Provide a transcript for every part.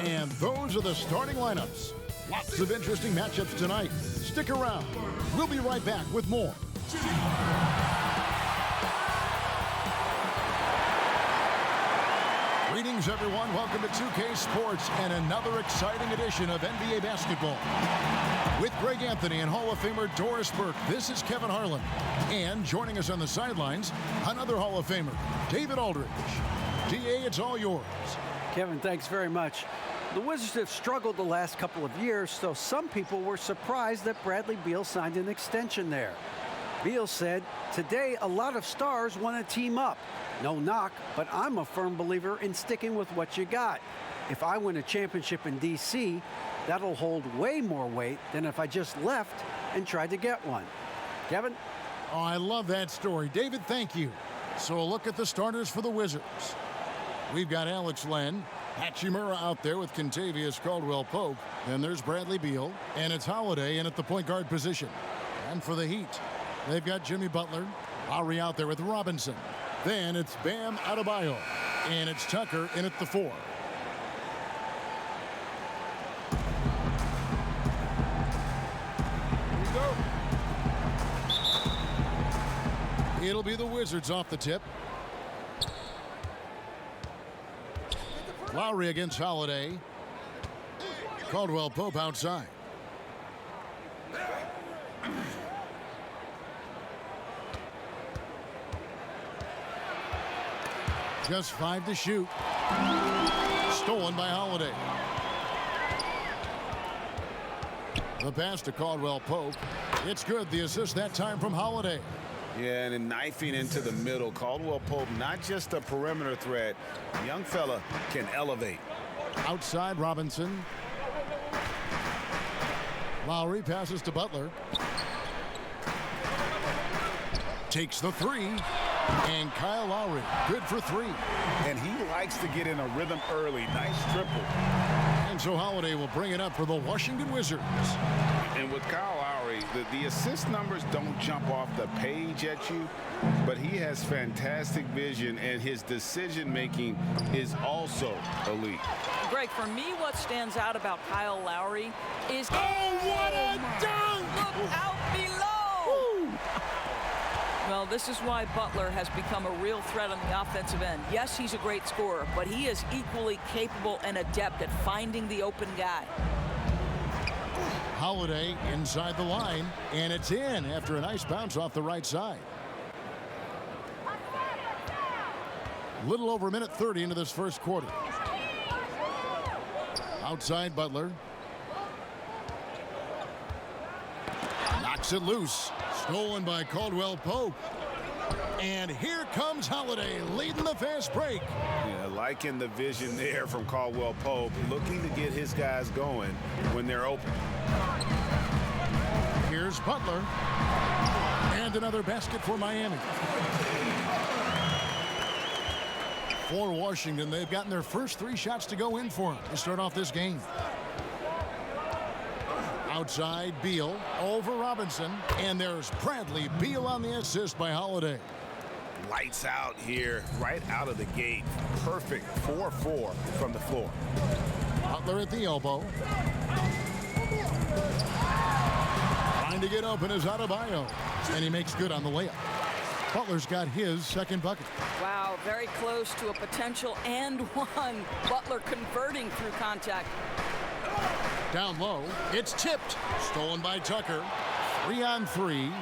And those are the starting lineups. Lots of interesting matchups tonight. Stick around. We'll be right back with more. Greetings, everyone. Welcome to 2K Sports and another exciting edition of NBA basketball. With Greg Anthony and Hall of Famer Doris Burke, this is Kevin Harlan. And joining us on the sidelines, another Hall of Famer, David Aldridge. DA, it's all yours. Kevin, thanks very much. The Wizards have struggled the last couple of years, so some people were surprised that Bradley Beal signed an extension there. Beal said, "Today, a lot of stars want to team up. No knock, but I'm a firm believer in sticking with what you got. If I win a championship in D.C., that'll hold way more weight than if I just left and tried to get one." Kevin? Oh, I love that story. David, thank you. So a look at the starters for the Wizards. We've got Alex Len, Hachimura out there with Kentavious Caldwell-Pope. Then there's Bradley Beal, and it's Holiday in at the point guard position. And for the Heat, they've got Jimmy Butler, Lowry out there with Robinson. Then it's Bam Adebayo, and it's Tucker in at the 4. It'll be the Wizards off the tip. Lowry against Holiday. Caldwell-Pope outside. Just 5 to shoot. Stolen by Holiday. The pass to Caldwell-Pope. It's good. The assist that time from Holiday. Yeah, and then knifing into the middle. Caldwell-Pope, not just a perimeter threat. Young fella can elevate. Outside, Robinson. Lowry passes to Butler. Takes the 3. And Kyle Lowry, good for 3. And he likes to get in a rhythm early. Nice triple. And so Holiday will bring it up for the Washington Wizards. And with Kyle Lowry, the assist numbers don't jump off the page at you, but he has fantastic vision, and his decision-making is also elite. Greg, for me, what stands out about Kyle Lowry is... Oh, what a dunk! Look out below! Well, this is why Butler has become a real threat on the offensive end. Yes, he's a great scorer, but he is equally capable and adept at finding the open guy. Holiday inside the line, and it's in after a nice bounce off the right side. Little over a minute 30 into this first quarter. Outside Butler. Knocks it loose. Stolen by Caldwell-Pope. And here comes Holiday leading the fast break. Yeah, liking the vision there from Caldwell-Pope, looking to get his guys going when they're open. Here's Butler. And another basket for Miami. For Washington, they've gotten their first 3 shots to go in for them to start off this game. Outside, Beal over Robinson. And there's Bradley Beal on the assist by Holiday. Lights out here, right out of the gate. Perfect 4-4 from the floor. Butler at the elbow. Trying to get open is Adebayo. And he makes good on the layup. Butler's got his second bucket. Wow, very close to a potential and one. Butler converting through contact. Down low, it's tipped. Stolen by Tucker. 3 on 3.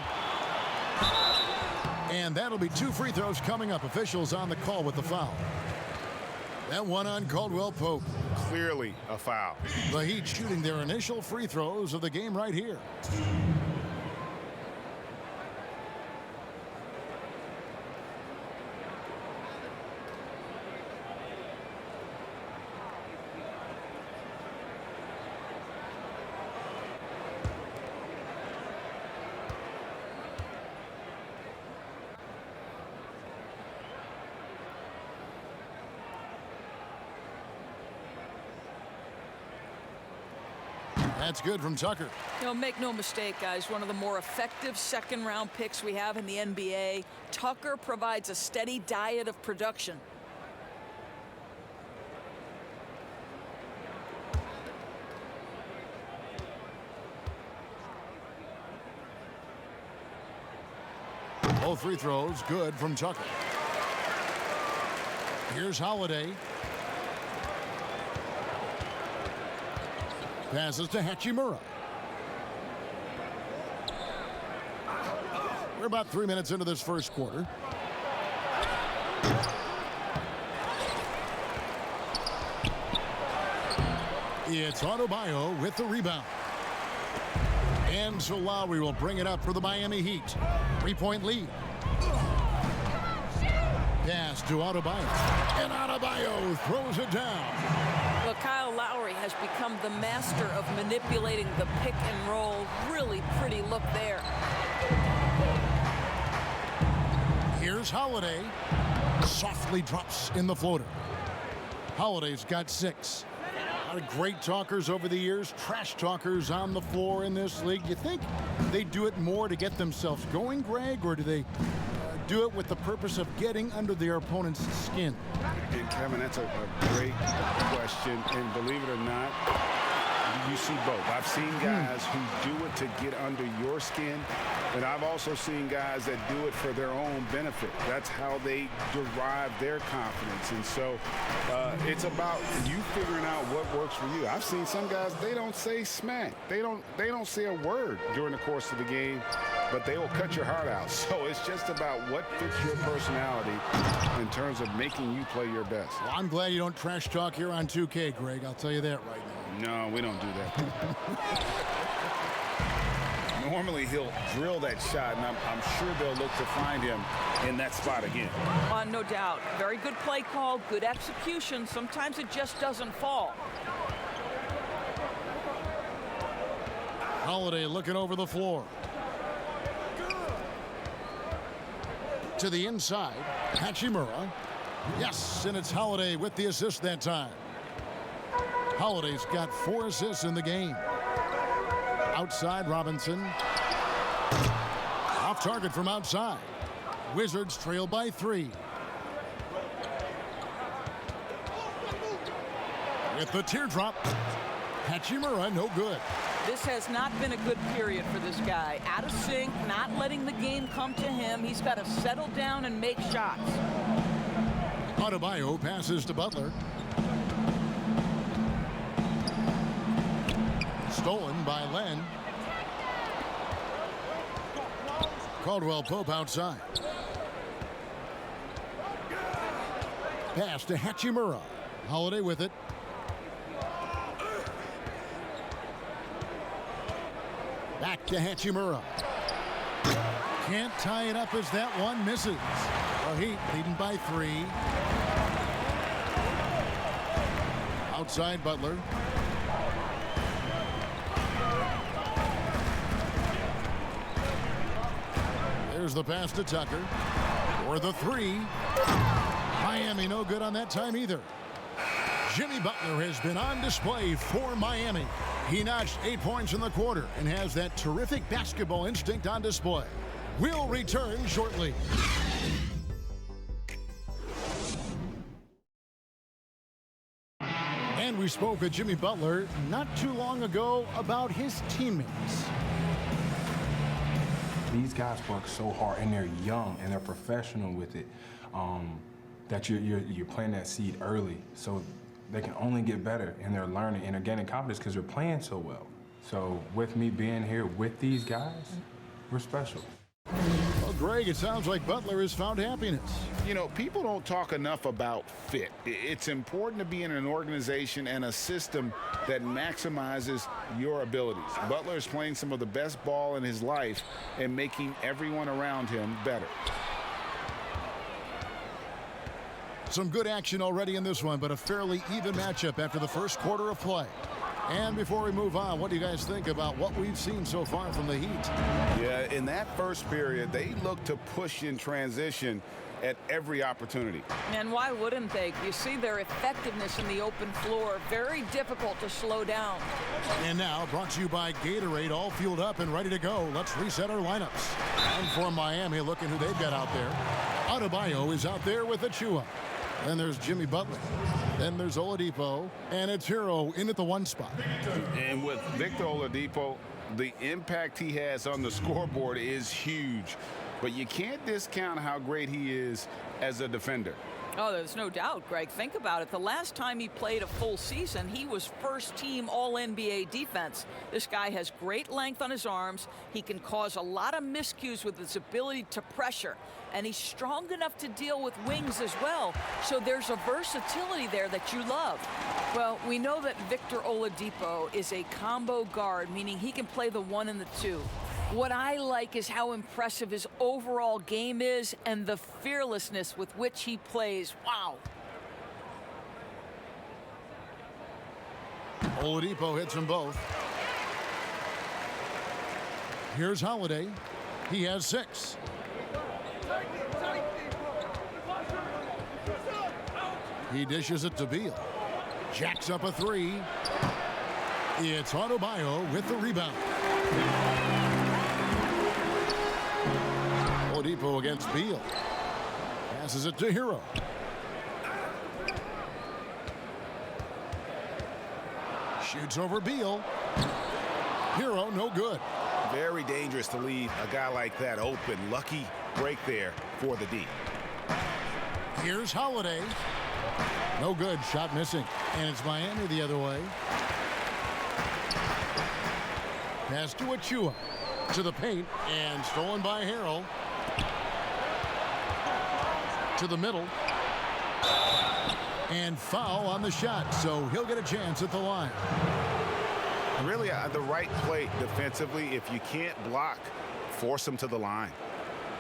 And that'll be 2 free throws coming up. Officials on the call with the foul. That one on Caldwell-Pope. Clearly a foul. The Heat shooting their initial free throws of the game right here. That's good from Tucker. You know, make no mistake, guys, one of the more effective second-round picks we have in the NBA. Tucker provides a steady diet of production. Both free throws good from Tucker. Here's Holiday. Passes to Hachimura. We're about 3 minutes into this first quarter. It's Adebayo with the rebound. And so Lowry will bring it up for the Miami Heat. 3-point lead. Pass to Adebayo. And Adebayo throws it down. Well, Kyle Lowry has become the master of manipulating the pick and roll. Really pretty look there. Here's Holiday. Softly drops in the floater. Holiday's got 6. A lot of great talkers over the years, trash talkers on the floor in this league. You think they do it more to get themselves going, Greg, or do they do it with the purpose of getting under their opponent's skin? And Kevin, that's a great question, and believe it or not, you see both. I've seen guys who do it to get under your skin, and I've also seen guys that do it for their own benefit. That's how they derive their confidence. And so it's about you figuring out what works for you. I've seen some guys, they don't say smack. They don't say a word during the course of the game, but they will cut your heart out. So it's just about what fits your personality in terms of making you play your best. Well, I'm glad you don't trash talk here on 2K, Greg. I'll tell you that right now. No, we don't do that. Normally he'll drill that shot, and I'm sure they'll look to find him in that spot again. No doubt. Very good play call, good execution. Sometimes it just doesn't fall. Holiday looking over the floor. To the inside, Hachimura. Yes, and it's Holiday with the assist that time. Holiday's got 4 assists in the game. Outside, Robinson. Off target from outside. Wizards trail by 3. With the teardrop, Hachimura no good. This has not been a good period for this guy. Out of sync, not letting the game come to him. He's got to settle down and make shots. Adebayo passes to Butler. Stolen by Len. Caldwell Pope outside. Pass to Hachimura. Holiday with it. Back to Hachimura. Can't tie it up as that one misses. The Heat leading by 3. Outside Butler. There's the pass to Tucker. For the 3. Miami no good on that time either. Jimmy Butler has been on display for Miami. He notched 8 points in the quarter and has that terrific basketball instinct on display. We'll return shortly. And we spoke with Jimmy Butler not too long ago about his teammates. These guys work so hard, and they're young, and they're professional with it, that you're planting that seed early, so they can only get better, and they're learning, and they're gaining confidence because they're playing so well. So with me being here with these guys, we're special. Well, Greg, it sounds like Butler has found happiness. You know, people don't talk enough about fit. It's important to be in an organization and a system that maximizes your abilities. Butler is playing some of the best ball in his life and making everyone around him better. Some good action already in this one, but a fairly even matchup after the first quarter of play. And before we move on, what do you guys think about what we've seen so far from the Heat? Yeah, in that first period, they looked to push in transition at every opportunity. And why wouldn't they? You see their effectiveness in the open floor. Very difficult to slow down. And now, brought to you by Gatorade, all fueled up and ready to go. Let's reset our lineups. And for Miami, looking who they've got out there. Adebayo is out there with Achua. Then there's Jimmy Butler. Then there's Oladipo. And it's Hero in at the 1 spot. And with Victor Oladipo, the impact he has on the scoreboard is huge. but you can't discount how great he is as a defender. Oh, there's no doubt, Greg. Think about it. The last time he played a full season, he was first-team All-NBA defense. This guy has great length on his arms. He can cause a lot of miscues with his ability to pressure. And he's strong enough to deal with wings as well. So there's a versatility there that you love. Well, we know that Victor Oladipo is a combo guard, meaning he can play the 1 and the 2. What I like is how impressive his overall game is and the fearlessness with which he plays. Wow. Oladipo hits them both. Here's Holiday. He has 6. He dishes it to Beal. Jacks up a 3. It's Adebayo with the rebound. Oladipo against Beal. Passes it to Hero. Shoots over Beal. Hero, no good. Very dangerous to leave a guy like that open. Lucky break there for the D. Here's Holiday. No good. Shot missing. And it's Miami the other way. Pass to Achua. To the paint. And stolen by Harrell. To the middle. And foul on the shot. So he'll get a chance at the line. Really, the right play defensively. If you can't block, force him to the line.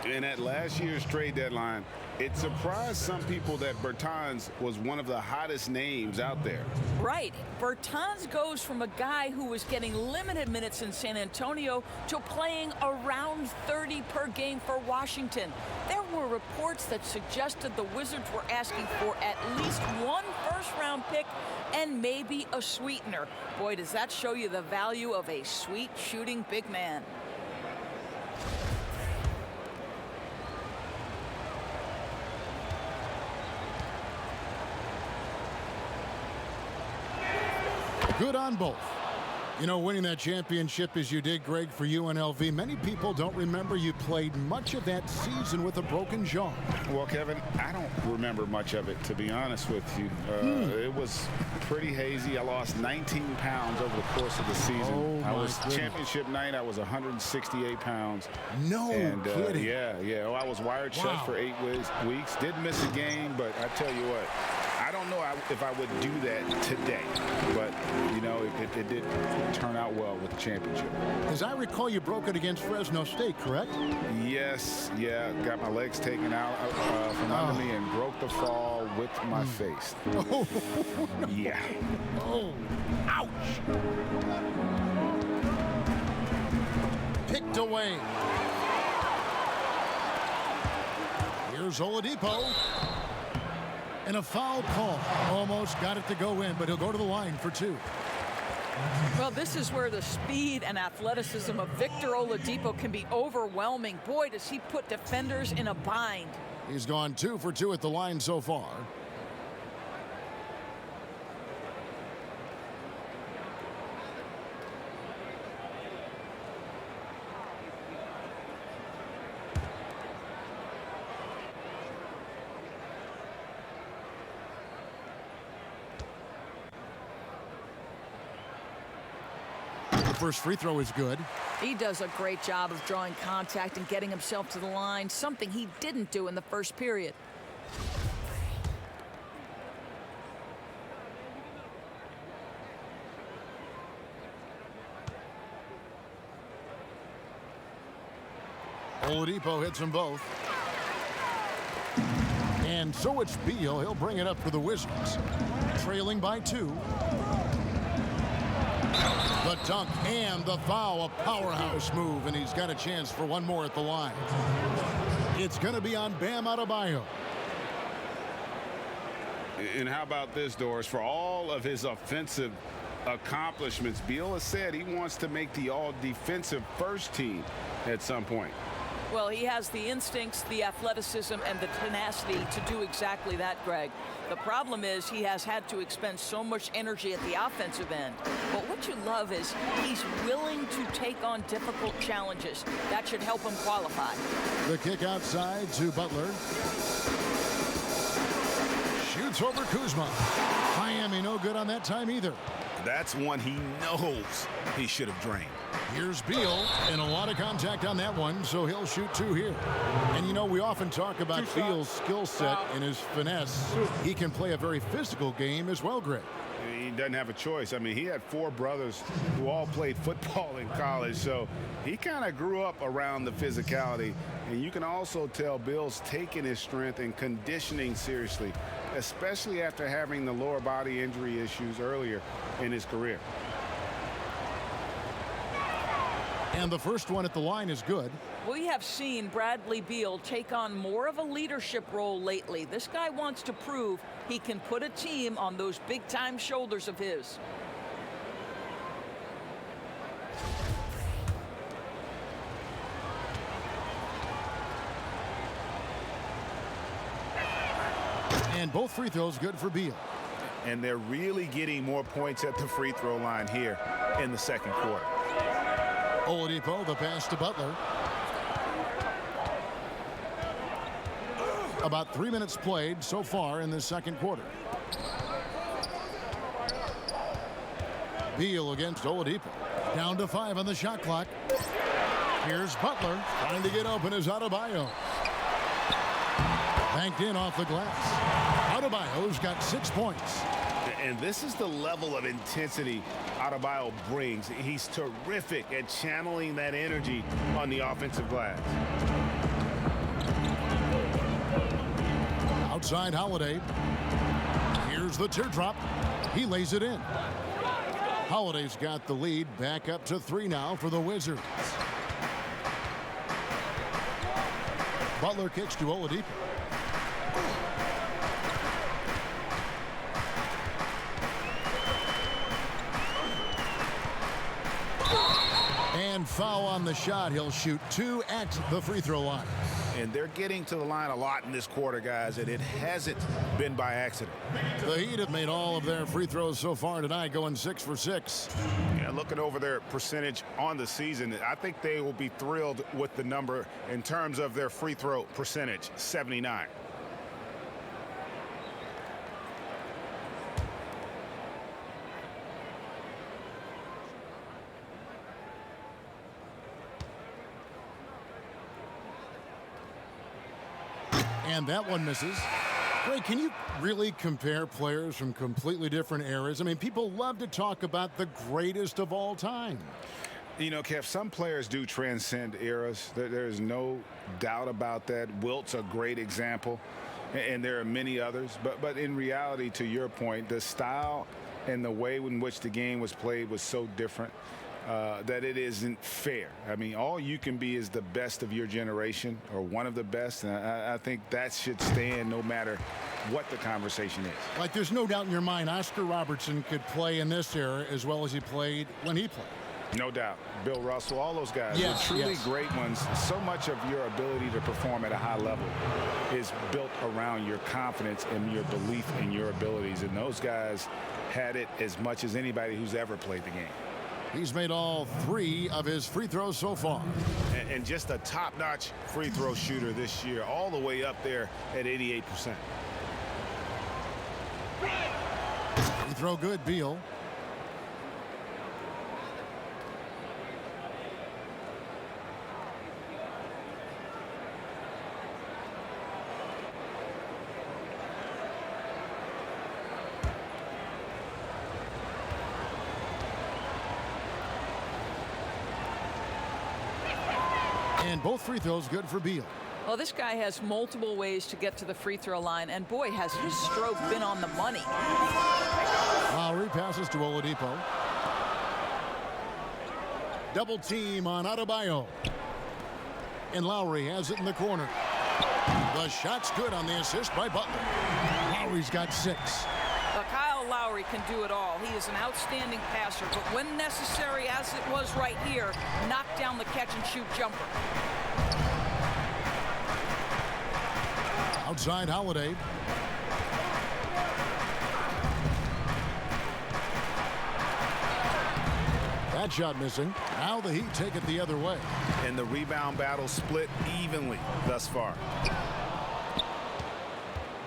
And at last year's trade deadline, it surprised some people that Bertans was one of the hottest names out there. Right. Bertans goes from a guy who was getting limited minutes in San Antonio to playing around 30 per game for Washington. There were reports that suggested the Wizards were asking for at least 1 first-round pick and maybe a sweetener. Boy, does that show you the value of a sweet shooting big man. Good on both. You know, winning that championship as you did, Greg, for UNLV, many people don't remember you played much of that season with a broken jaw. Well, Kevin, I don't remember much of it, to be honest with you. It was pretty hazy. I lost 19 pounds over the course of the season. Championship night, I was 168 pounds. No kidding. Yeah. I was wired shut for 8 weeks. Didn't miss a game, but I tell you what, I don't know if I would do that today, but, you know, it did turn out well with the championship. As I recall, you broke it against Fresno State, correct? Yes, got my legs taken out from under me and broke the fall with my face. Oh. Yeah. Oh, ouch. Picked away. Here's Oladipo. And a foul call. Almost got it to go in, but he'll go to the line for 2. Well, this is where the speed and athleticism of Victor Oladipo can be overwhelming. Boy, does he put defenders in a bind. He's gone 2 for 2 at the line so far. First free throw is good. He does a great job of drawing contact and getting himself to the line, something he didn't do in the first period. Oladipo hits them both. And so it's Beal. He'll bring it up for the Wizards. Trailing by 2. The dunk and the foul, a powerhouse move, and he's got a chance for one more at the line. It's going to be on Bam Adebayo. And how about this, Doris? For all of his offensive accomplishments, Beal has said he wants to make the all-defensive first team at some point. Well, he has the instincts, the athleticism, and the tenacity to do exactly that, Greg. The problem is he has had to expend so much energy at the offensive end. But what you love is he's willing to take on difficult challenges. That should help him qualify. The kick outside to Butler. Shoots over Kuzma. Miami no good on that time either. That's one he knows he should have drained. Here's Beal, and a lot of contact on that one, so he'll shoot 2 here. And you know, we often talk about Beal's skill set and his finesse. He can play a very physical game as well, Greg. He doesn't have a choice. I mean, he had 4 brothers who all played football in college, so he kind of grew up around the physicality. And you can also tell Beal's taking his strength and conditioning seriously, especially after having the lower body injury issues earlier in his career. And the first one at the line is good. We have seen Bradley Beal take on more of a leadership role lately. This guy wants to prove he can put a team on those big-time shoulders of his. And both free throws good for Beal. And they're really getting more points at the free throw line here in the second quarter. Oladipo, the pass to Butler. About 3 minutes played so far in the second quarter. Beal against Oladipo. Down to 5 on the shot clock. Here's Butler. Trying to get open is Adebayo. Banked in off the glass. Adebayo's got 6 points. And this is the level of intensity Adebayo brings. He's terrific at channeling that energy on the offensive glass. Outside Holiday. Here's the teardrop. He lays it in. Holiday's got the lead back up to 3 now for the Wizards. Butler kicks to Oladipo. And foul on the shot. He'll shoot 2 at the free throw line. And they're getting to the line a lot in this quarter, guys, and it hasn't been by accident. The Heat have made all of their free throws so far tonight, going 6 for 6. Yeah, looking over their percentage on the season, I think they will be thrilled with the number in terms of their free throw percentage, 79. And that one misses. Ray, can you really compare players from completely different eras? I mean, people love to talk about the greatest of all time. You know, Kev, some players do transcend eras. There's no doubt about that. Wilt's a great example, and there are many others. But in reality, to your point, the style and the way in which the game was played was so different that it isn't fair. I mean, all you can be is the best of your generation or one of the best. And I think that should stand no matter what the conversation is. Like, there's no doubt in your mind Oscar Robertson could play in this era as well as he played when he played. No doubt. Bill Russell, all those guys yes, are truly yes. great ones. So much of your ability to perform at a high level is built around your confidence and your belief in your abilities. And those guys had it as much as anybody who's ever played the game. He's made all 3 of his free throws so far. And just a top-notch free throw shooter this year, all the way up there at 88%. Free throw good, Beal. And both free throws good for Beal. Well, this guy has multiple ways to get to the free throw line, and boy, has his stroke been on the money. Lowry passes to Oladipo. Double team on Adebayo. And Lowry has it in the corner. The shot's good on the assist by Butler. Lowry's got 6. Kyle Lowry can do it all. He is an outstanding passer, but when necessary, as it was right here, knock down the catch-and-shoot jumper. Outside Holiday. That shot missing. Now the Heat take it the other way. And the rebound battle split evenly thus far.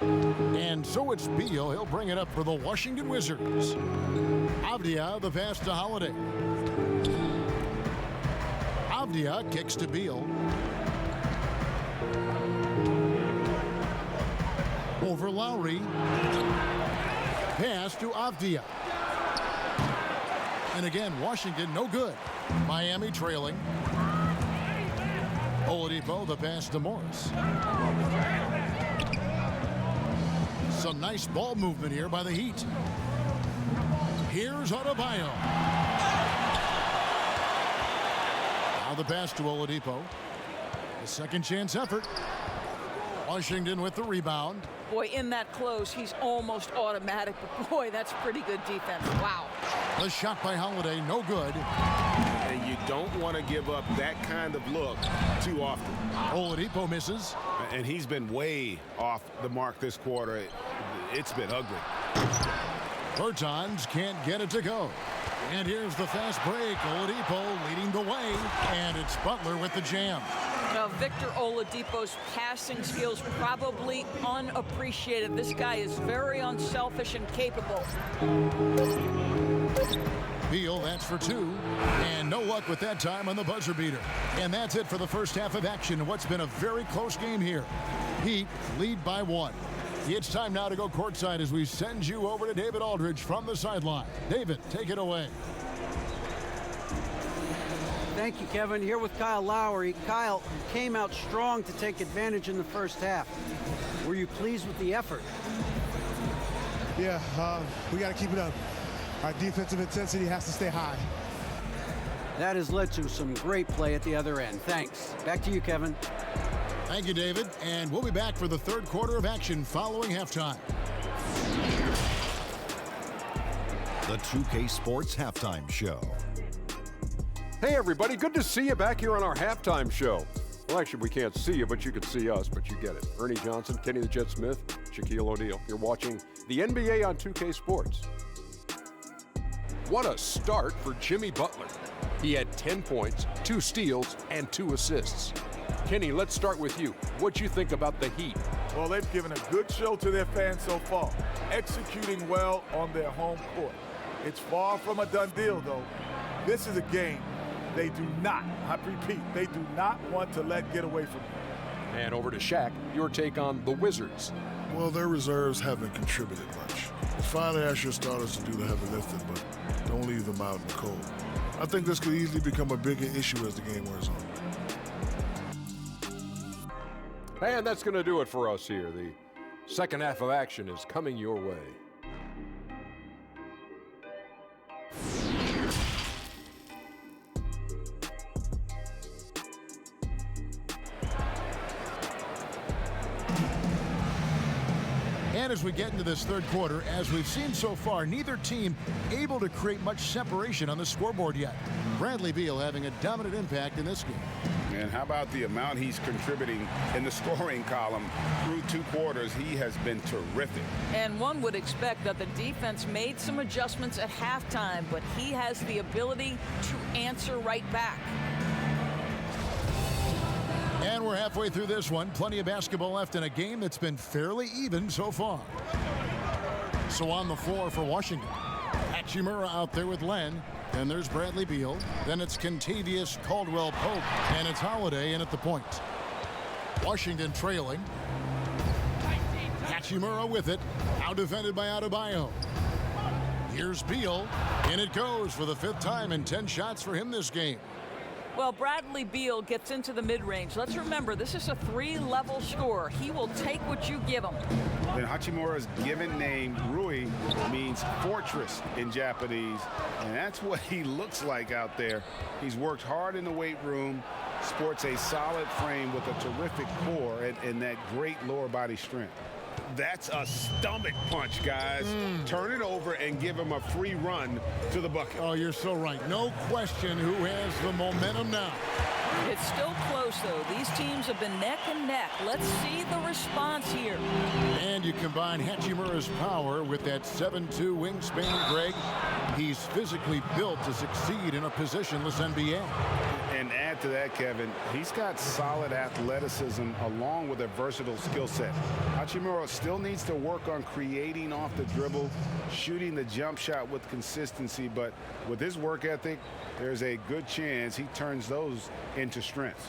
And so it's Beal. He'll bring it up for the Washington Wizards. Avdia, the pass to Holiday. Avdia kicks to Beal. Over Lowry. Pass to Avdia. And again, Washington no good. Miami trailing. Oladipo, the pass to Morris. Some nice ball movement here by the Heat. Here's Adebayo. Now the pass to Oladipo. The second chance effort. Washington with the rebound. Boy, in that close, he's almost automatic. But boy, that's pretty good defense. Wow. The shot by Holiday, no good. And you don't want to give up that kind of look too often. Oladipo misses. And he's been way off the mark this quarter. It's been ugly. Bertans can't get it to go. And here's the fast break. Oladipo leading the way. And it's Butler with the jam. Now, Victor Oladipo's passing skills probably unappreciated. This guy is very unselfish and capable. Beal, that's for two. And no luck with that time on the buzzer beater. And that's it for the first half of action in what's been a very close game here. Heat lead by 1. It's time now to go courtside as we send you over to David Aldridge from the sideline. David, take it away. Thank you, Kevin. Here with Kyle Lowry. Kyle came out strong to take advantage in the first half. Were you pleased with the effort? Yeah, we got to keep it up. Our defensive intensity has to stay high. That has led to some great play at the other end. Thanks. Back to you, Kevin. Thank you, David. And we'll be back for the third quarter of action following halftime. The 2K Sports Halftime Show. Hey, everybody. Good to see you back here on our halftime show. Well, actually, we can't see you, but you can see us, but you get it. Ernie Johnson, Kenny the Jet Smith, Shaquille O'Neal. You're watching the NBA on 2K Sports. What a start for Jimmy Butler. He had 10 points, 2 steals, and 2 assists. Kenny, let's start with you. What'd you think about the Heat? Well, they've given a good show to their fans so far, executing well on their home court. It's far from a done deal, though. This is a game they do not, I repeat, they do not want to let get away from. And over to Shaq, your take on the Wizards. Well, their reserves haven't contributed much. It's fine to ask your starters to do the heavy lifting, but don't leave them out in the cold. I think this could easily become a bigger issue as the game wears on. And that's going to do it for us here. The second half of action is coming your way. And as we get into this third quarter, as we've seen so far, neither team able to create much separation on the scoreboard yet. Bradley Beal having a dominant impact in this game. And how about the amount he's contributing in the scoring column through 2 quarters? He has been terrific. And one would expect that the defense made some adjustments at halftime, but he has the ability to answer right back. And we're halfway through this one. Plenty of basketball left in a game that's been fairly even so far. So on the floor for Washington, Hachimura out there with Len. Then there's Bradley Beal. Then it's Kentavious Caldwell-Pope. And it's Holiday in at the point. Washington trailing. Hachimura with it. Now defended by Adebayo. Here's Beal. In it goes for the 5th time and 10 shots for him this game. Well, Bradley Beal gets into the mid-range. Let's remember, this is a 3-level scorer. He will take what you give him. And Hachimura's given name, Rui, means fortress in Japanese. And that's what he looks like out there. He's worked hard in the weight room, sports a solid frame with a terrific core and that great lower body strength. That's a stomach punch, guys. Turn it over and give him a free run to the bucket. Oh, you're so right. No question who has the momentum now. It's still close, though. These teams have been neck and neck. Let's see the response here. And you combine Hachimura's power with that 7'2" wingspan, Greg. He's physically built to succeed in a positionless NBA. And add to that, Kevin, he's got solid athleticism along with a versatile skill set. Hachimura still needs to work on creating off the dribble, shooting the jump shot with consistency, but with his work ethic, there's a good chance he turns those into strengths.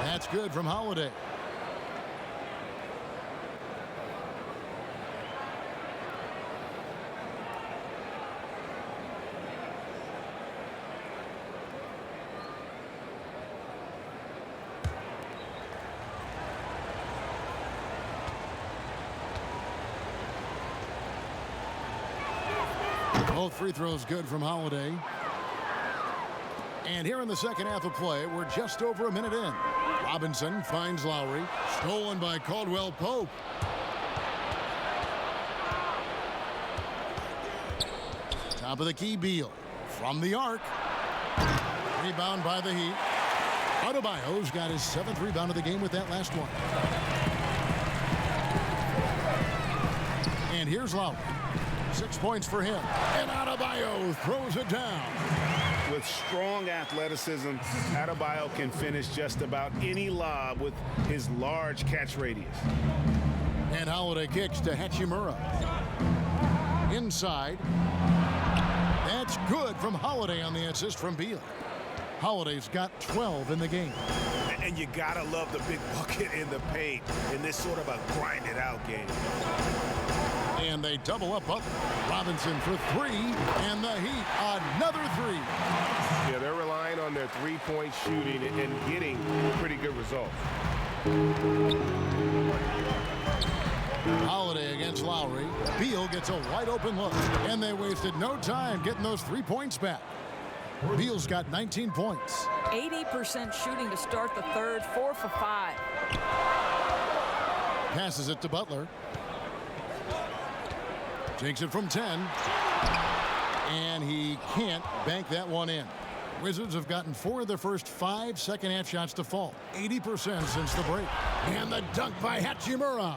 That's good from Holiday. Both free throws good from Holiday. And here in the second half of play, we're just over a minute in. Robinson finds Lowry. Stolen by Caldwell Pope. Top of the key, Beal. From the arc. Rebound by the Heat. Adebayo's got his 7th rebound of the game with that last one. And here's Lowry. 6 points for him. And Adebayo throws it down. With strong athleticism, Adebayo can finish just about any lob with his large catch radius. And Holiday kicks to Hachimura. Inside. That's good from Holiday on the assist from Beal. Holiday's got 12 in the game. And you gotta love the big bucket in the paint in this sort of a grinded-out game. And they double up Butler. Robinson for 3, and the Heat another 3. Yeah, they're relying on their three-point shooting and getting pretty good results. Holiday against Lowry. Beal gets a wide open look, and they wasted no time getting those 3 points back. Beal's got 19 points. 80% shooting to start the third, 4 for 5. Passes it to Butler. Takes it from 10. And he can't bank that one in. Wizards have gotten 4 of their first 5 second-half shots to fall. 80% since the break. And the dunk by Hachimura.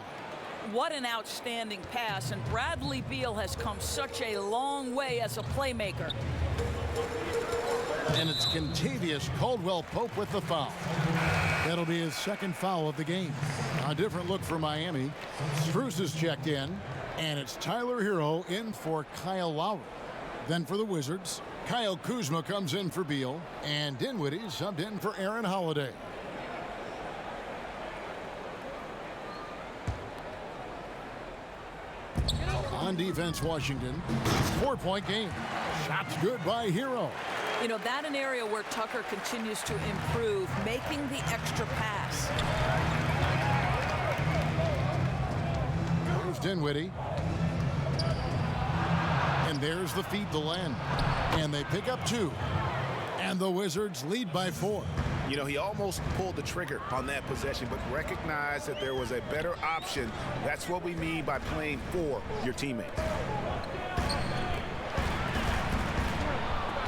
What an outstanding pass, and Bradley Beal has come such a long way as a playmaker. And it's Kentavious Caldwell-Pope with the foul. That'll be his 2nd foul of the game. A different look for Miami. Strus is checked in, and it's Tyler Hero in for Kyle Lowry. Then for the Wizards, Kyle Kuzma comes in for Beal, and Dinwiddie subbed in for Aaron Holiday. On defense, Washington. 4-point game. Shots good by Hero. You know, that an area where Tucker continues to improve, making the extra pass. There's Dinwiddie. And there's the feed to Len. And they pick up 2. And the Wizards lead by 4. You know, he almost pulled the trigger on that possession, but recognized that there was a better option. That's what we mean by playing for your teammates.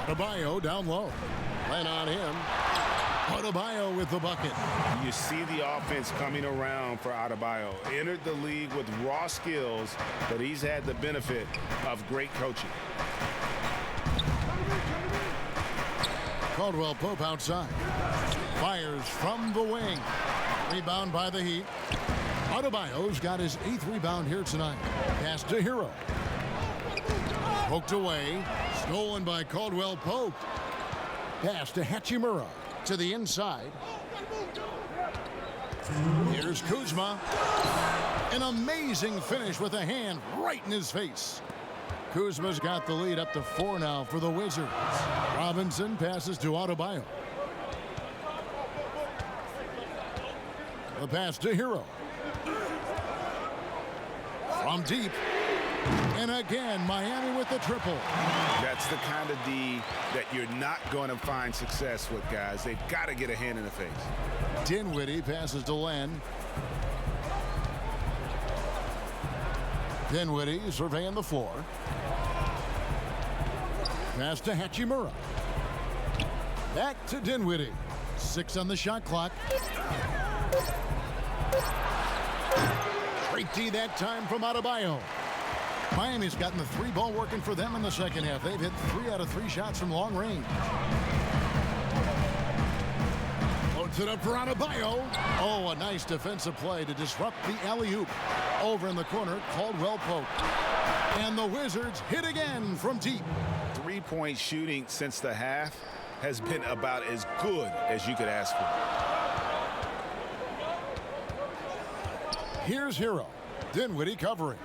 Adebayo down low. Len on him. Adebayo with the bucket. You see the offense coming around for Adebayo. Entered the league with raw skills, but he's had the benefit of great coaching. Caldwell Pope outside. Fires from the wing. Rebound by the Heat. Adebayo's got his 8th rebound here tonight. Pass to Hero. Poked away. Stolen by Caldwell Pope. Pass to Hachimura. To the inside. Here's Kuzma. An amazing finish with a hand right in his face. Kuzma's got the lead up to 4 now for the Wizards. Robinson passes to Adebayo. The pass to Hero. From deep. And again, Miami with the triple. That's the kind of D that you're not going to find success with, guys. They've got to get a hand in the face. Dinwiddie passes to Len. Dinwiddie surveying the floor. Pass to Hachimura. Back to Dinwiddie. 6 on the shot clock. Great D that time from Adebayo. Miami's gotten the 3-ball working for them in the second half. They've hit 3 out of 3 shots from long range. Loads it up for Adebayo. Oh, a nice defensive play to disrupt the alley-oop. Over in the corner, Caldwell Pope. And the Wizards hit again from deep. 3-point shooting since the half has been about as good as you could ask for. Here's Hero. Dinwiddie covering.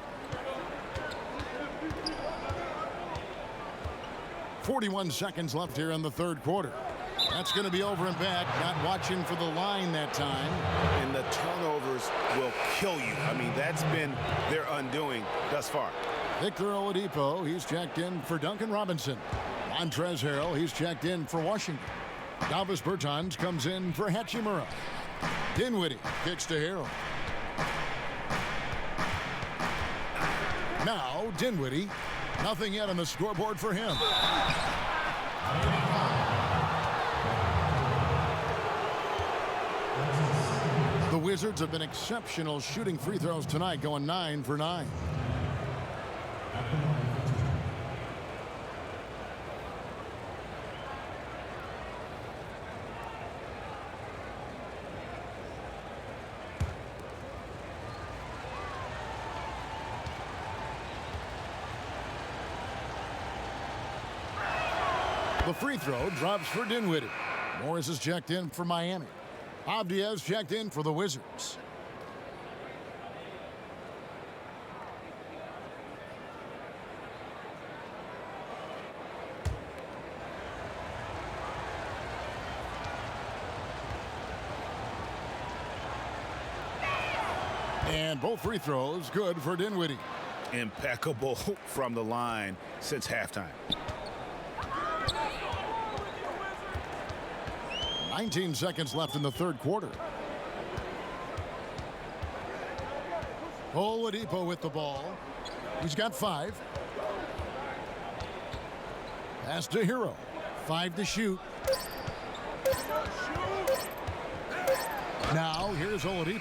41 seconds left here in the third quarter. That's going to be over and back. Not watching for the line that time. And the turnovers will kill you. I mean, that's been their undoing thus far. Victor Oladipo, he's checked in for Duncan Robinson. Montrezl Harrell, he's checked in for Washington. Davis Bertans comes in for Hachimura. Dinwiddie kicks to Harrell. Now Dinwiddie. Nothing yet on the scoreboard for him. The Wizards have been exceptional shooting free throws tonight, going 9 for 9. The free throw drops for Dinwiddie. Morris is checked in for Miami. Avdia's checked in for the Wizards. And both free throws good for Dinwiddie. Impeccable from the line since halftime. 19 seconds left in the third quarter. Oladipo with the ball. He's got 5. Pass to Hero. 5 to shoot. Now here's Oladipo.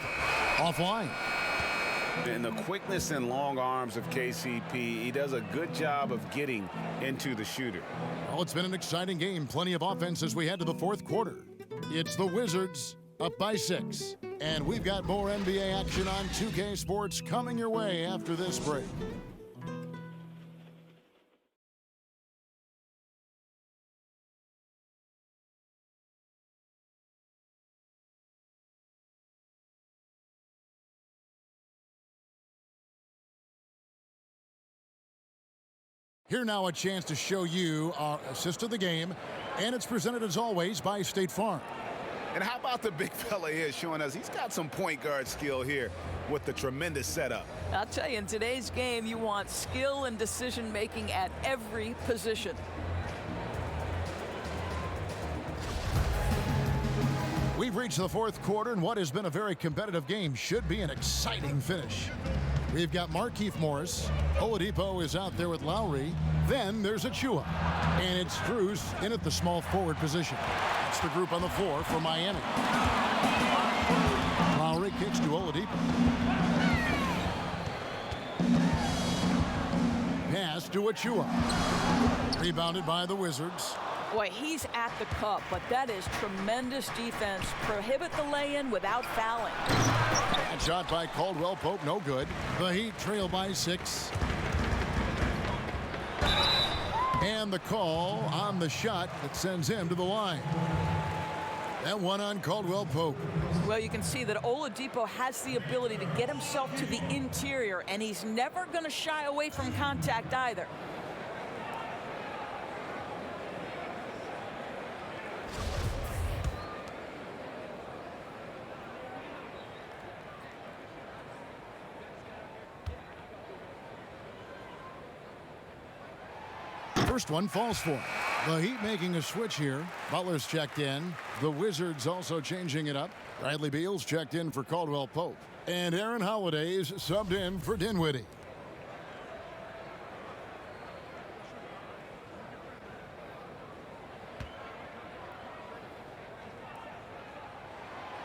Offline. And the quickness and long arms of KCP, he does a good job of getting into the shooter. Well, it's been an exciting game. Plenty of offense as we head to the fourth quarter. It's the Wizards up by 6. And we've got more NBA action on 2K Sports coming your way after this break. Here now a chance to show you our assist of the game, and it's presented as always by State Farm. And how about the big fella here showing us he's got some point guard skill here with the tremendous setup. I'll tell you, in today's game, you want skill and decision making at every position. We've reached the fourth quarter, and what has been a very competitive game should be an exciting finish. We've got Markieff Morris. Oladipo is out there with Lowry. Then there's Achua. And it's Strus in at the small forward position. That's the group on the floor for Miami. Lowry kicks to Oladipo. Pass to Achua. Rebounded by the Wizards. Boy, he's at the cup, but that is tremendous defense. Prohibit the lay-in without fouling. That shot by Caldwell Pope, no good. The Heat trail by 6. And the call on the shot that sends him to the line. That one on Caldwell Pope. Well, you can see that Oladipo has the ability to get himself to the interior, and he's never going to shy away from contact either. First one falls for him. The Heat making a switch here. Butler's checked in. The Wizards also changing it up. Bradley Beal's checked in for Caldwell Pope. And Aaron Holiday's subbed in for Dinwiddie.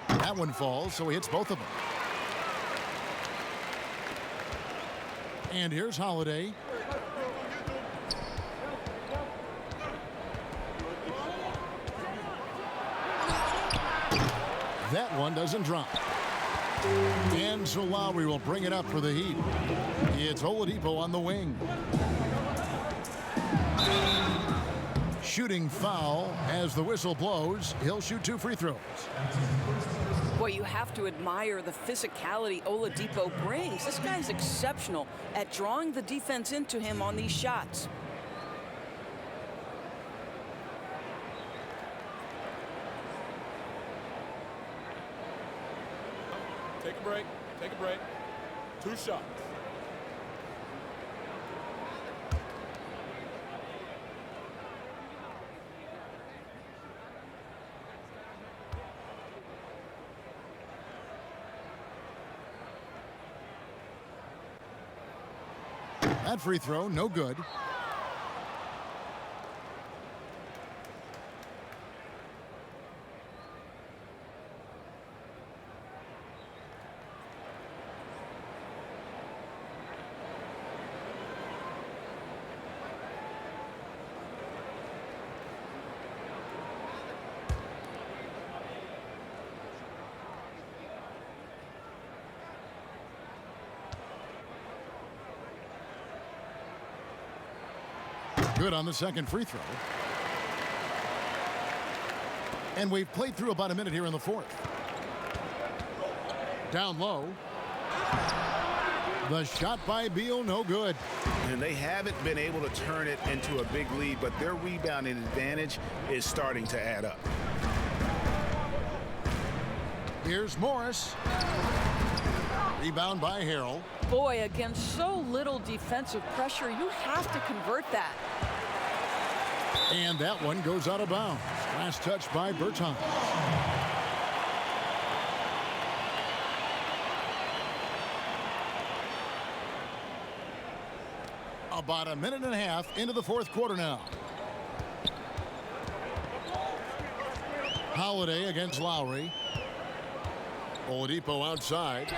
That one falls, so he hits both of them. And here's Holiday. That one doesn't drop. And so Lowry will bring it up for the Heat. It's Oladipo on the wing. Shooting foul as the whistle blows. He'll shoot 2 free throws. Boy, you have to admire the physicality Oladipo brings. This guy's exceptional at drawing the defense into him on these shots. Take a break. Take a break. 2 shots. That free throw, no good. Good on the second free throw. And we've played through about a minute here in the fourth. Down low. The shot by Beal, no good. And they haven't been able to turn it into a big lead, but their rebounding advantage is starting to add up. Here's Morris. Rebound by Harrell. Boy, against so little defensive pressure, you have to convert that. And that one goes out of bounds. Last touch by Bertans. About a minute and a half into the fourth quarter now. Holiday against Lowry. Oladipo outside.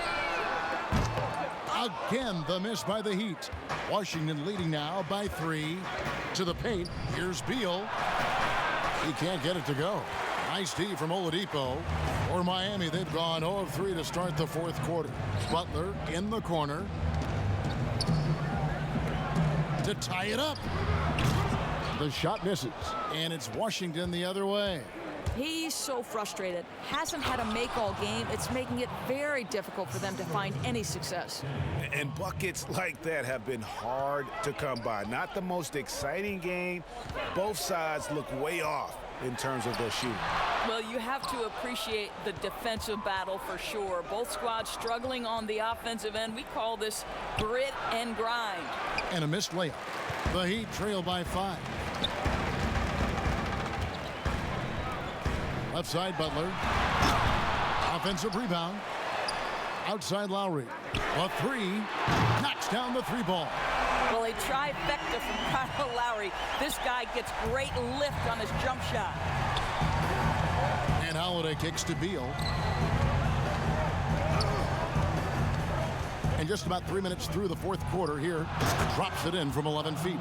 Again, the miss by the Heat. Washington leading now by 3. To the paint. Here's Beal. He can't get it to go. Nice D from Oladipo. For Miami, they've gone 0 of 3 to start the fourth quarter. Butler in the corner. To tie it up. The shot misses. And it's Washington the other way. He's so frustrated. Hasn't had a make all game. It's making it very difficult for them to find any success. And buckets like that have been hard to come by. Not the most exciting game. Both sides look way off in terms of their shooting. Well, you have to appreciate the defensive battle for sure. Both squads struggling on the offensive end. We call this grit and grind. And a missed layup. The Heat trail by 5. Left side, Butler. Offensive rebound. Outside Lowry. A 3. Knocks down the 3 ball. Well, a trifecta from Kyle Lowry. This guy gets great lift on his jump shot. And Holiday kicks to Beal. And just about 3 minutes through the fourth quarter here. Drops it in from 11 feet.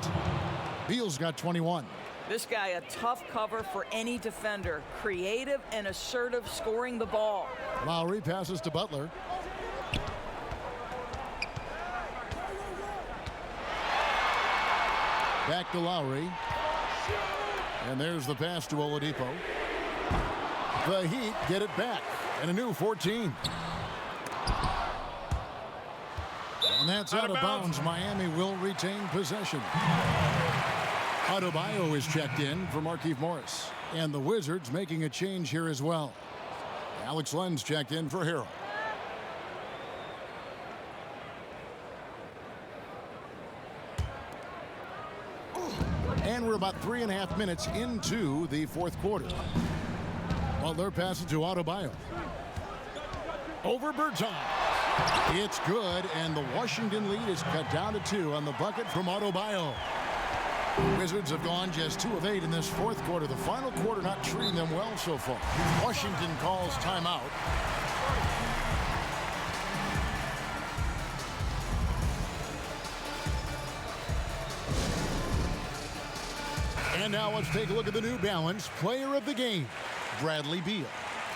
Beal's got 21. This guy a tough cover for any defender. Creative and assertive scoring the ball. Lowry passes to Butler. Back to Lowry. And there's the pass to Oladipo. The Heat get it back. And a new 14. And that's out of bounds. Miami will retain possession. Adebayo is checked in for Markieff Morris. And the Wizards making a change here as well. Alex Len's checked in for Harrell. And about 3.5 minutes into the fourth quarter. Butler passes to Adebayo. Over Bertans. It's good, and the Washington lead is cut down to 2 on the bucket from Adebayo. Wizards have gone just 2 of 8 in this fourth quarter. The final quarter not treating them well so far. Washington calls timeout. And now let's take a look at the New Balance player of the game, Bradley Beal.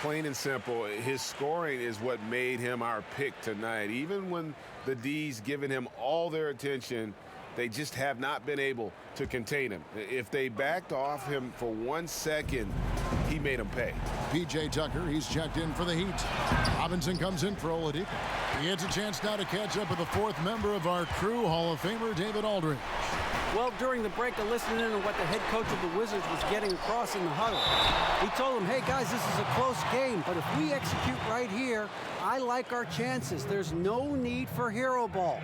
Plain and simple, his scoring is what made him our pick tonight. Even when the D's given him all their attention, they just have not been able to contain him. If they backed off him for 1 second, he made them pay. P.J. Tucker, he's checked in for the Heat. Robinson comes in for Oladipo. He has a chance now to catch up with the 4th member of our crew, Hall of Famer David Aldridge. Well, during the break, I listened in to what the head coach of the Wizards was getting across in the huddle. He told them, hey, guys, this is a close game, but if we execute right here, I like our chances. There's no need for hero ball.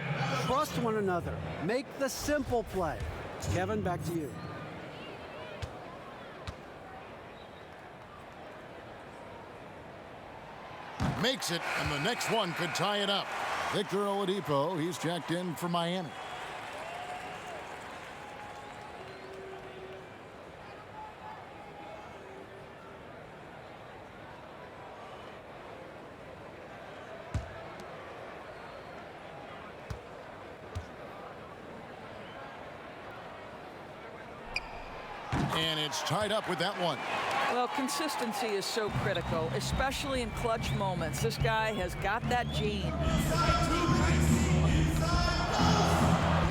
Trust one another. Make the simple play. Kevin, back to you. Makes it, and the next one could tie it up. Victor Oladipo, he's checked in for Miami. And it's tied up with that one. Well, consistency is so critical, especially in clutch moments. This guy has got that gene.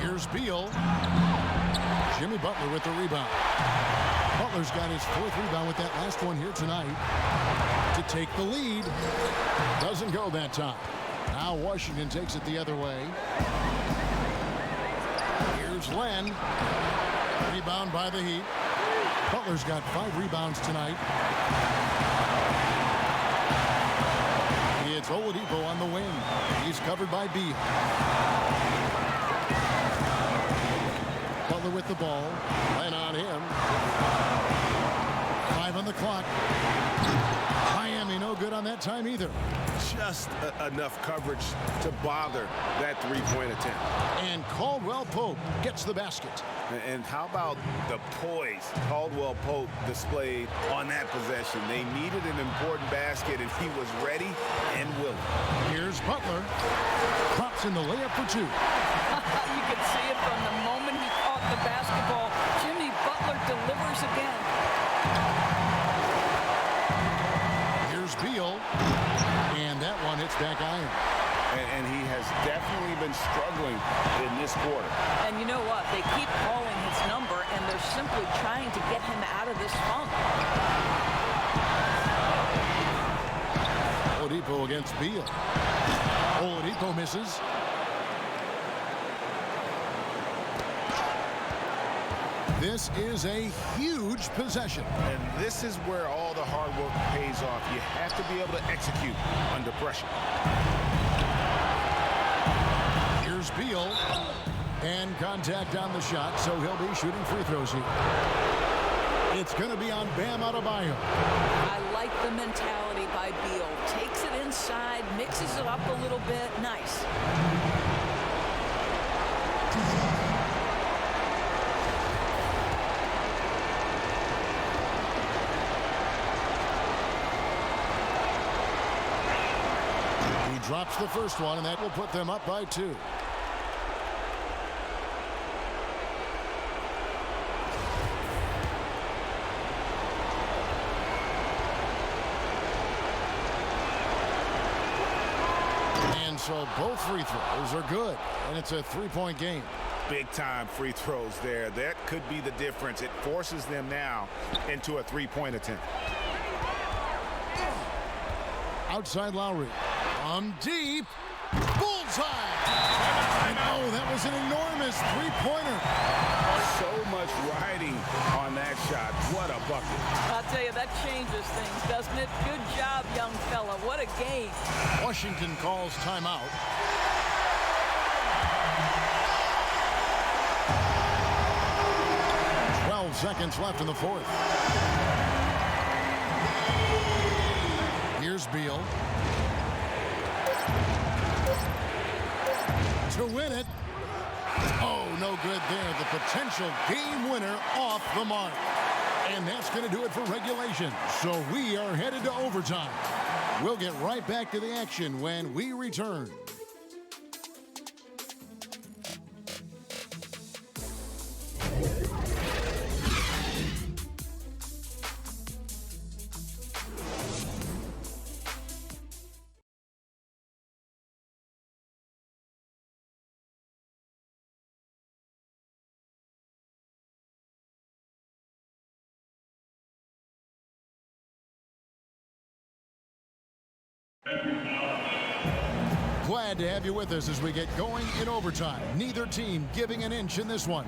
Here's Beal. Jimmy Butler with the rebound. Butler's got his 4th rebound with that last one here tonight to take the lead. Doesn't go that time. Now Washington takes it the other way. Here's Len. Rebound by the Heat. Butler's got 5 rebounds tonight. It's Oladipo on the wing. He's covered by Beal. Butler with the ball. Len on him. 5 on the clock. Miami no good on that time either. Just enough coverage to bother that three-point attempt. And Caldwell Pope gets the basket. And how about the poise Caldwell Pope displayed on that possession? They needed an important basket, and he was ready and willing. Here's Butler. Pops in the layup for 2. You can see it from the moment he caught the basketball. Jimmy Butler delivers again. Here's Beal. And that one hits back iron. And he has definitely been struggling in this quarter. And you know what? They keep calling his number, and they're simply trying to get him out of this funk. Oladipo against Beal. Oladipo misses. This is a huge possession. And this is where all the hard work pays off. You have to be able to execute under pressure. Here's Beal. And contact on the shot, so he'll be shooting free throws here. It's going to be on Bam Adebayo. I like the mentality by Beal. Takes it inside, mixes it up a little bit. Nice. Drops the first one, and that will put them up by 2. And so both free throws are good, and it's a 3-point game. Big-time free throws there. That could be the difference. It forces them now into a 3-point attempt. Outside Lowry. Deep. Bullseye. I know, that was an enormous 3-pointer. So much riding on that shot. What a bucket. I'll tell you, that changes things, doesn't it? Good job, young fella. What a game. Washington calls timeout. seconds left in the fourth. Here's Beal. To win it. Oh, no good there. The potential game winner off the mark. And that's going to do it for regulation. So we are headed to overtime. We'll get right back to the action when we return. Glad to have you with us as we get going in overtime. Neither team giving an inch in this one.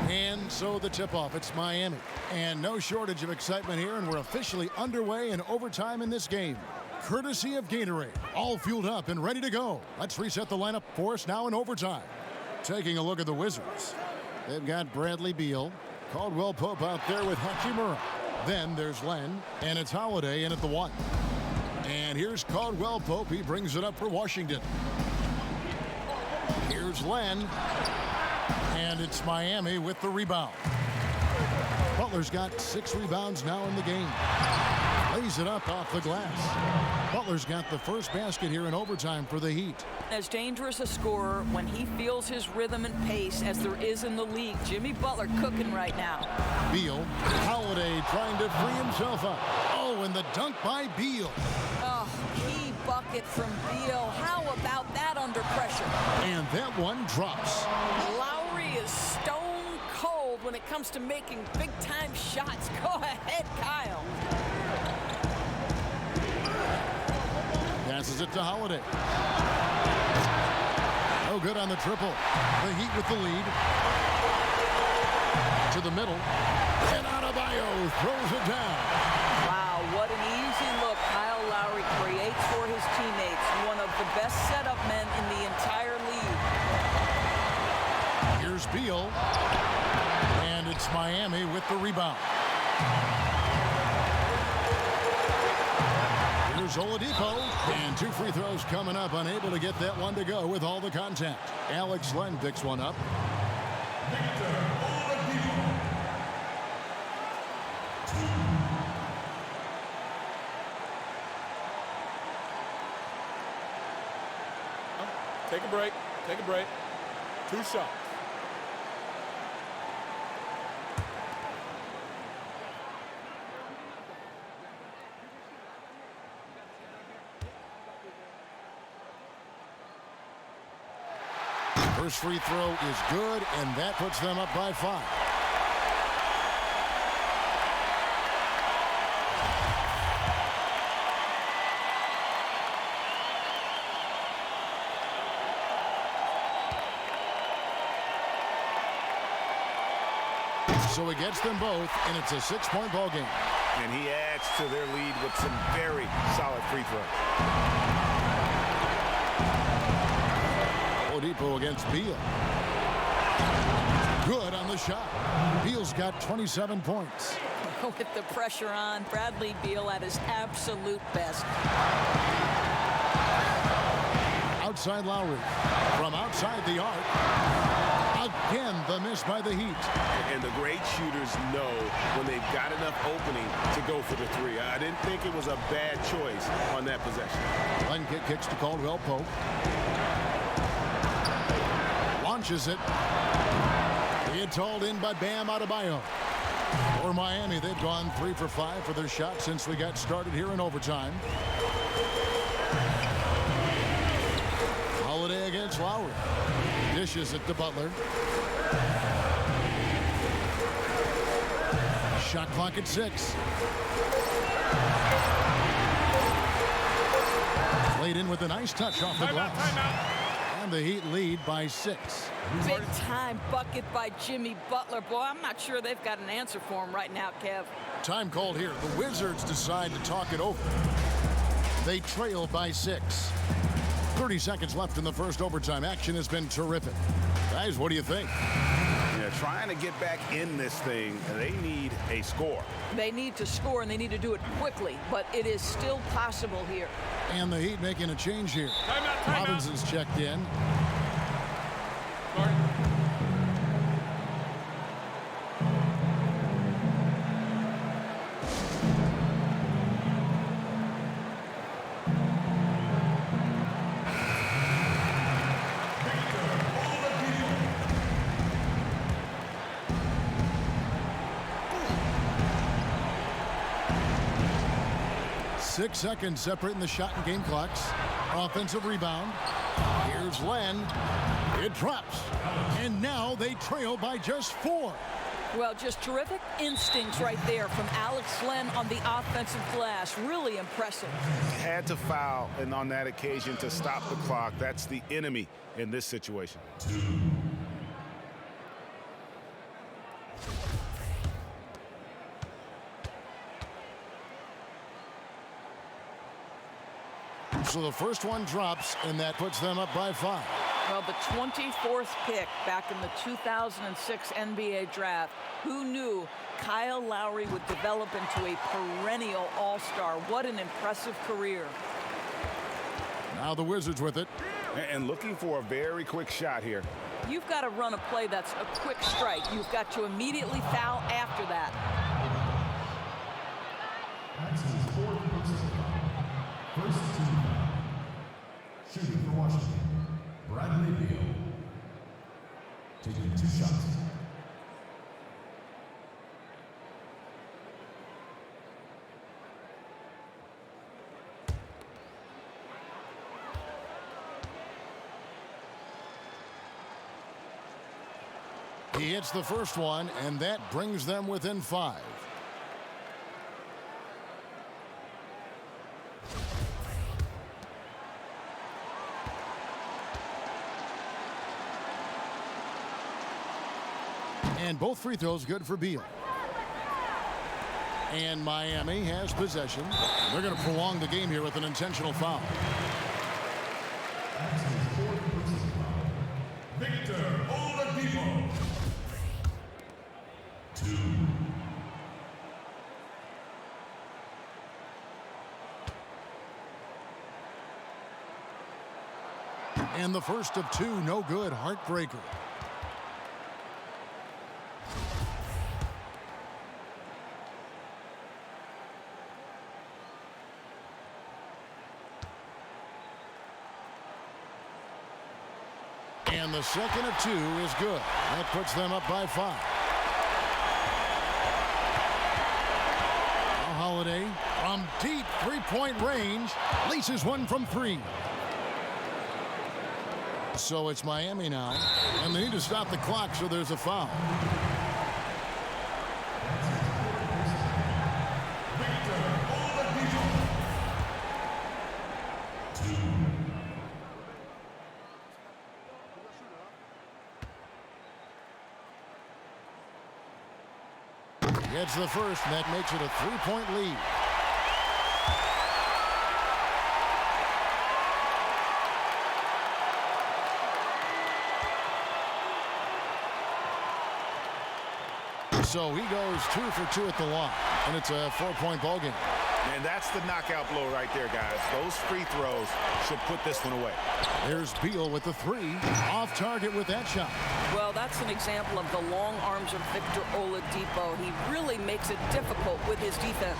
And so the tip-off, it's Miami. And no shortage of excitement here, and we're officially underway in overtime in this game. Courtesy of Gatorade, all fueled up and ready to go. Let's reset the lineup for us now in overtime. Taking a look at the Wizards. They've got Bradley Beal. Caldwell Pope out there with Hachimura. Then there's Len, and it's Holiday in at the 1. And here's Caldwell Pope. He brings it up for Washington. Here's Len, and it's Miami with the rebound. Butler's got 6 rebounds now in the game. Lays it up off the glass. Butler's got the first basket here in overtime for the Heat. As dangerous a scorer when he feels his rhythm and pace as there is in the league. Jimmy Butler cooking right now. Beal, Holiday trying to free himself up. Oh, and the dunk by Beal. Oh, key bucket from Beal. How about that under pressure? And that one drops. Lowry is stone cold when it comes to making big-time shots. Go ahead, Kyle. Passes it to Holiday. No good on the triple. The Heat with the lead. To the middle. And Adebayo throws it down. Wow, what an easy look Kyle Lowry creates for his teammates. One of the best setup men in the entire league. Here's Beal. And it's Miami with the rebound. Here's Oladipo, and 2 free throws coming up, unable to get that one to go with all the contact. Alex Len picks one up. Take a break. Take a break. 2 shots. First free throw is good, and that puts them up by 5. So he gets them both, and it's a 6-point ball game. And he adds to their lead with some very solid free throws. Oladipo against Beal. Good on the shot. Beal's got 27 points. With the pressure on, Bradley Beal at his absolute best. Outside Lowry. From outside the arc. Again, the miss by the Heat. And the great shooters know when they've got enough opening to go for the 3. I didn't think it was a bad choice on that possession. Len kicks to Caldwell Pope. Launches it. He had hauled in by Bam Adebayo. For Miami, they've gone 3 for 5 for their shot since we got started here in overtime. Holiday against Lowry. Dishes it to Butler. Shot clock at 6. Played in with a nice touch off the glass. And the Heat lead by 6. Big time bucket by Jimmy Butler. Boy, I'm not sure they've got an answer for him right now, Kev. Time called here. The Wizards decide to talk it over. They trail by 6. 30 seconds left in the first overtime. Action has been terrific. Guys, what do you think? Yeah, trying to get back in this thing, they need a score. They need to score, and they need to do it quickly, but it is still possible here. And the Heat making a change here. Timeout. Robinson's checked in. Sorry. Six seconds separating the shot and game clocks. Offensive rebound. Here's Len. It drops. And now they trail by just 4. Well, just terrific instincts right there from Alex Len on the offensive glass. Really impressive. Had to foul, and on that occasion to stop the clock. That's the enemy in this situation. So the first one drops, and that puts them up by 5. Well, the 24th pick back in the 2006 NBA draft. Who knew Kyle Lowry would develop into a perennial all-star? What an impressive career. Now the Wizards with it. And looking for a very quick shot here. You've got to run a play that's a quick strike. You've got to immediately foul after that. That's his 4th personal foul. First team foul. Shooting for Washington, Bradley Beal. Taking 2 shots. He hits the first one, and that brings them within 5. And both free throws good for Beal. And Miami has possession. They're going to prolong the game here with an intentional foul. That's his 4th personal foul. Victor Oladipo. 2. And the first of 2, no good. Heartbreaker. And the second of 2 is good. That puts them up by 5. Now Holiday from deep three-point range laces one from 3. So it's Miami now, and they need to stop the clock, so there's a foul. Gets the first, and that makes it a 3-point lead. So he goes 2 for 2 at the line, and it's a 4-point ball game. And that's the knockout blow right there, guys. Those free throws should put this one away. There's Beal with the 3, off target with that shot. Well, that's an example of the long arms of Victor Oladipo. He really makes it difficult with his defense.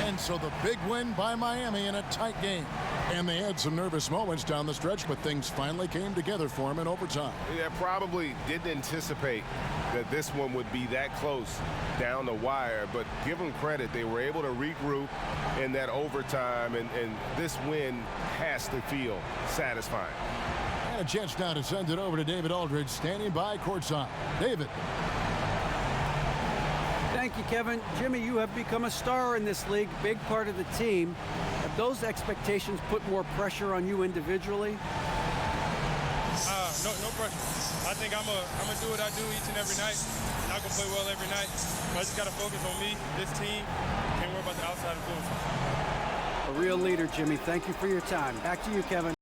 And so the big win by Miami in a tight game. And they had some nervous moments down the stretch, but things finally came together for him in overtime. Yeah, probably didn't anticipate that this one would be that close down the wire, but give them credit. They were able to regroup in that overtime, and this win has to feel satisfying. And a chance now to send it over to David Aldridge, standing by courtside. David. Thank you, Kevin. Jimmy, you have become a star in this league, big part of the team. Have those expectations put more pressure on you individually? No pressure. I think I'm gonna do what I do each and every night. Not gonna play well every night. I just gotta focus on me, this team. Can't worry about the outside influences. A real leader, Jimmy. Thank you for your time. Back to you, Kevin.